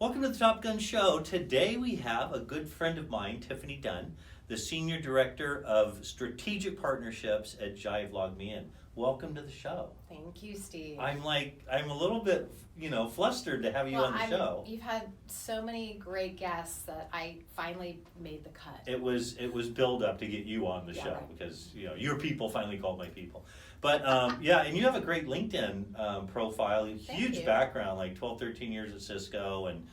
Welcome to the Top Gun Show. Today we have a good friend of mine, Tiffany Dunn, the Senior Director of Strategic Partnerships at Jive LogMeIn. Welcome to the show. Thank you, Steve. I'm a little bit, flustered to have you on the show. You've had so many great guests that I finally made the cut. It was build up to get you on the show, right. because your people finally called my people. But and you have a great LinkedIn profile, huge background, like 12, 13 years at Cisco, and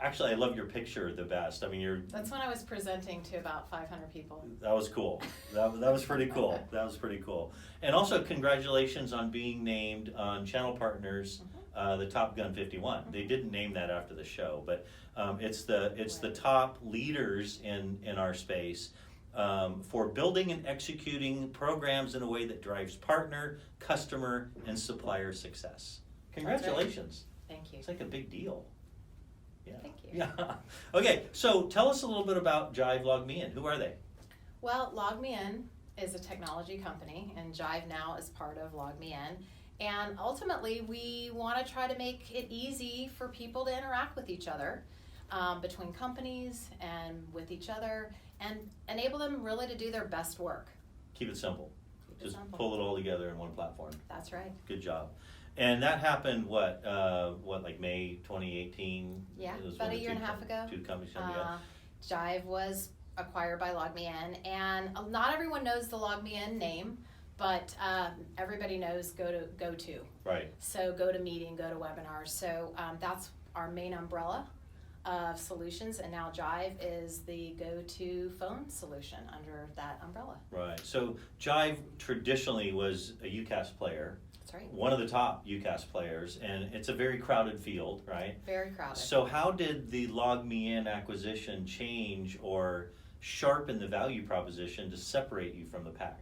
actually I love your picture the best. I mean, That's when I was presenting to about 500 people. That was cool. That was pretty cool. That was pretty cool. And also congratulations on being named on Channel Partners, the Top Gun 51. They didn't name that after the show, but it's the top leaders in our space for building and executing programs in a way that drives partner, customer, and supplier success. Congratulations. Thank you. It's like a big deal. Yeah. Thank you. Yeah. Okay, so tell us a little bit about Jive LogMeIn. Who are they? Well, LogMeIn is a technology company, and Jive now is part of LogMeIn. And ultimately, we want to try to make it easy for people to interact with each other, between companies and with each other, and enable them really to do their best work. Keep it simple. Just simple. pull it all together in one platform. That's right. Good job. And that happened, like May 2018? Yeah, about a year and a half ago. Two companies come together. Jive was acquired by LogMeIn, and not everyone knows the LogMeIn name, but everybody knows go-to. Right. So GoToMeeting, GoToWebinars. So that's our main umbrella of solutions, and now Jive is the go-to phone solution under that umbrella. Right. So Jive traditionally was a UCaaS player. That's right. One of the top UCaaS players, and it's a very crowded field, right? Very crowded. So how did the LogMeIn acquisition change or sharpen the value proposition to separate you from the pack?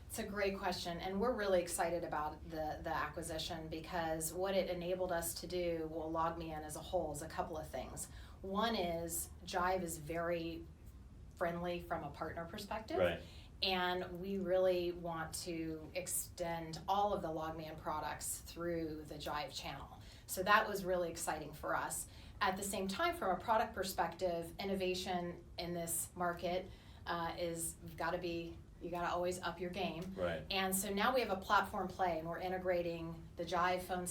It's a great question, and we're really excited about the acquisition, because what it enabled us to do, well, LogMeIn as a whole, is a couple of things. One is Jive is very friendly from a partner perspective. Right. And we really want to extend all of the LogMeIn products through the Jive channel. So that was really exciting for us. At the same time, from a product perspective, innovation in this market you got to always up your game. Right. And so now we have a platform play, and we're integrating the Jive phone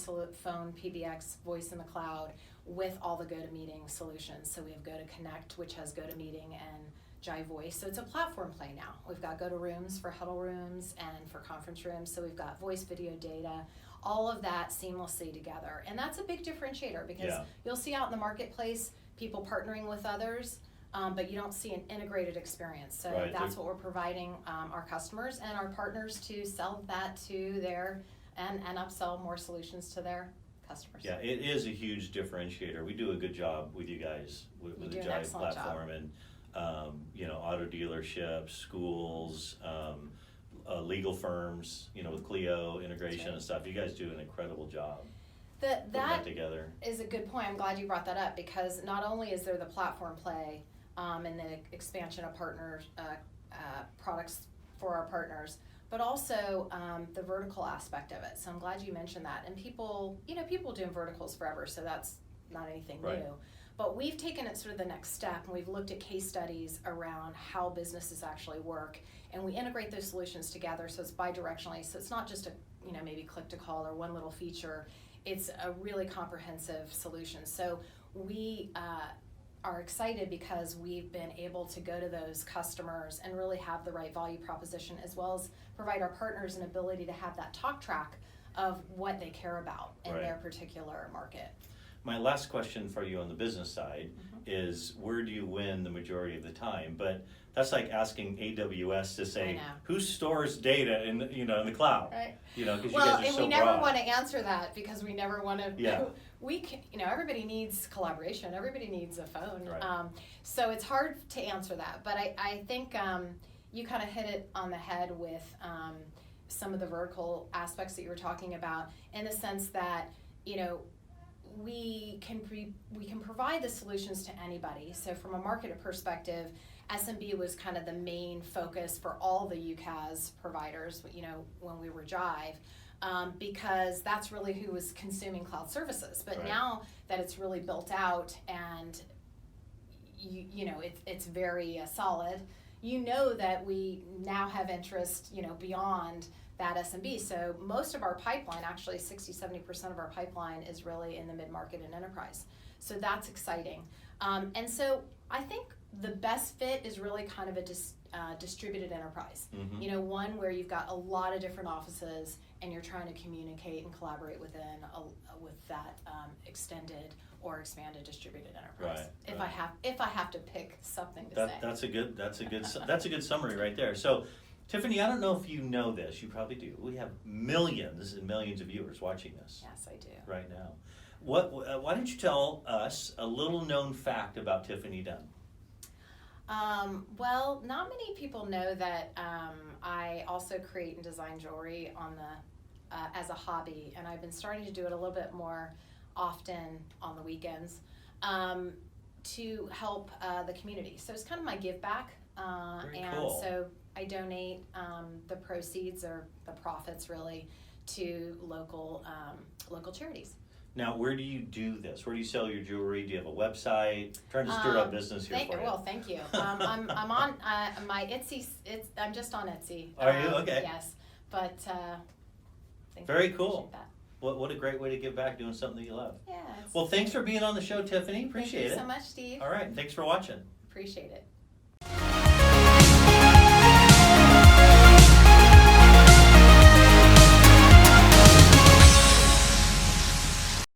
PBX, voice in the cloud, with all the GoToMeeting solutions. So we have GoToConnect, which has GoToMeeting and Jive Voice. So it's a platform play now. We've got GoToRooms for huddle rooms and for conference rooms. So we've got voice, video, data, all of that seamlessly together. And that's a big differentiator, because you'll see out in the marketplace people partnering with others, but you don't see an integrated experience. So that's what we're providing our customers and our partners to sell that to their, and upsell more solutions to their customers. Yeah, it is a huge differentiator. We do a good job with you guys with the Jive platform, and auto dealerships, schools, legal firms, with Clio integration and stuff. You guys do an incredible job. That together is a good point. I'm glad you brought that up, because not only is there the platform play and the expansion of partners, products for our partners, but also the vertical aspect of it. So I'm glad you mentioned that. And people doing verticals forever, so that's not anything new. But we've taken it sort of the next step, and we've looked at case studies around how businesses actually work, and we integrate those solutions together, so it's bidirectionally. So it's not just a maybe click to call or one little feature. It's a really comprehensive solution. So we are excited because we've been able to go to those customers and really have the right value proposition, as well as provide our partners an ability to have that talk track of what they care about in their particular market. My last question for you on the business side is, where do you win the majority of the time? But that's like asking AWS to say who stores data in the cloud. Right. Because you guys are so we never broad. want to answer that, because we never want to. Yeah. We can, everybody needs collaboration. Everybody needs a phone. Right. So it's hard to answer that. But I think you kind of hit it on the head with some of the vertical aspects that you were talking about, in the sense that we can provide the solutions to anybody. So from a market perspective, SMB was kind of the main focus for all the UCaaS providers, when we were Jive. because that's really who was consuming cloud services. But Right. now that it's really built out and you know it's very solid, you know that we now have interest, you know, beyond that SMB. So most of our pipeline, actually 60-70% of our pipeline, is really in the mid-market and enterprise. So that's exciting. And so I think the best fit is really kind of a distributed enterprise. Mhm. You know, one where you've got a lot of different offices and you're trying to communicate and collaborate with that extended or expanded distributed enterprise. Right, If I have to pick something to say. That's a good summary right there. So, Tiffany, I don't know if you know this. You probably do. We have millions and millions of viewers watching this Yes, I do. right now. Why don't you tell us a little known fact about Tiffany Dunn? Well, not many people know that I also create and design jewelry on the as a hobby, and I've been starting to do it a little bit more often on the weekends to help the community. So it's kind of my give back, Very and cool. so I donate the proceeds or the profits really to local charities. Now, where do you do this? Where do you sell your jewelry? Do you have a website? Trying to stir up business here for you. Well, thank you. I'm on my Etsy. I'm just on Etsy. Are you? Okay. Yes, but thank Very you. cool. Appreciate that. What a great way to give back doing something that you love. Yeah. Well, thanks for being on the show, Tiffany. Appreciate Thank you it. so much, Steve. All right, thanks for watching. Appreciate it.